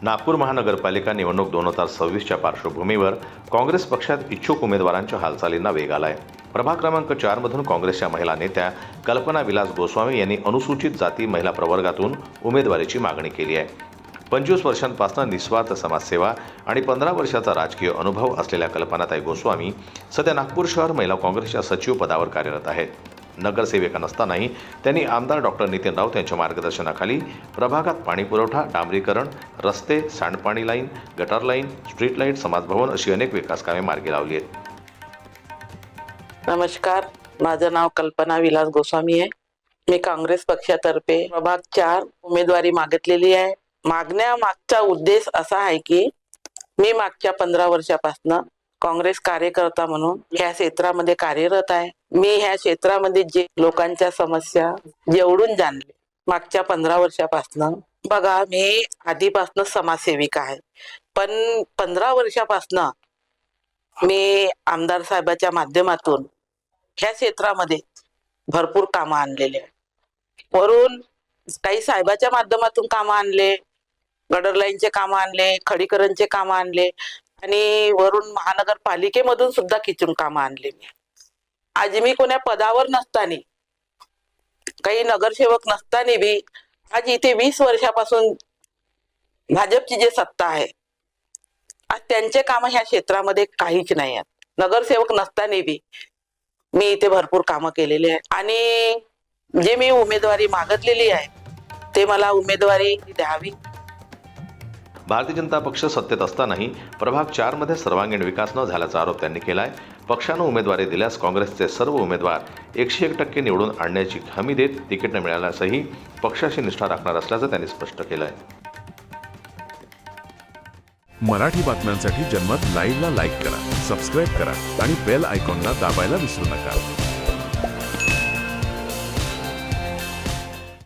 नागपूर महानगरपालिका निवडणूक 2026च्या पार्श्वभूमीवर काँग्रेस पक्षात इच्छुक उमेदवारांच्या हालचालींना वेग आलाय। प्रभाग क्रमांक 4 मधून काँग्रेसच्या महिला नेत्या कल्पना विलास गोस्वामी यांनी अनुसूचित जाती महिला प्रवर्गातून उमेदवारीची मागणी केली आहे। 25 वर्षांपासून निस्वार्थ समाजसेवा आणि 15 वर्षाचा राजकीय अनुभव असलेल्या कल्पनाताई गोस्वामी सध्या नागपूर शहर महिला काँग्रेसच्या सचिव पदावर कार्यरत आहेत। नगरसेविका नसतानाही त्यांनी आमदार डॉक्टर नितीन राऊत यांच्या मार्गदर्शनाखाली प्रभागात पाणीपुरवठा, डांबरीकरण, रस्ते, सांडपाणी line, gutter line, street light, समाजभवन अशी अनेक विकास कामे मार्गी लावली आहेत। नमस्कार, माझं नाव कल्पना विलास गोस्वामी आहे। मी काँग्रेस पक्षातर्फे प्रभाग 4 उमेदवारी मागितलेली आहे। मागण्यामागचा उद्देश असा आहे की मी मागच्या 15 वर्षापासून काँग्रेस कार्यकर्ता म्हणून ह्या क्षेत्रामध्ये कार्यरत आहे। मी ह्या क्षेत्रामध्ये जे लोकांच्या समस्या जेवढून जाणले मागच्या 15 वर्षापासून, बघा मी आधीपासून समाजसेविका आहे, पण 15 वर्षापासून मी आमदार साहेबाच्या माध्यमातून ह्या क्षेत्रामध्ये भरपूर कामं आणलेले आहे। वरून काही साहेबाच्या माध्यमातून कामं आणले, गटर लाईनचे कामं आणले, खडीकरणचे कामं आणले आणि वरून महानगरपालिकेमधून सुद्धा किचून कामं आणले। आज मी कोण्या पदावर नसताना, काही नगरसेवक नसताना बी आज इथे 20 वर्षापासून भाजपची जे सत्ता आहे, आज त्यांचे काम ह्या क्षेत्रामध्ये काहीच नाही आहेत। नगरसेवक नसताना बी मी इथे भरपूर कामं केलेली आहे आणि जे मी उमेदवारी मागितलेली आहे ते मला उमेदवारी द्यावी। भारतीय जनता पक्ष सत्तेत असतानाही प्रभाग 4 मध्ये सर्वांगीण विकास न झाल्याचा आरोप त्यांनी केलाय। पक्षानं उमेदवारी दिल्यास काँग्रेसचे सर्व उमेदवार 101% निवडून आणण्याची हमी देत तिकीट न मिळाल्यासही पक्षाशी निष्ठा राखणार असल्याचं त्यांनी स्पष्ट केलंय। मराठी बातम्यांसाठी जन्मत लाईव्हला लाईक करा, सबस्क्राईब करा आणि बेल आयकॉनला दाबायला विसरू नका।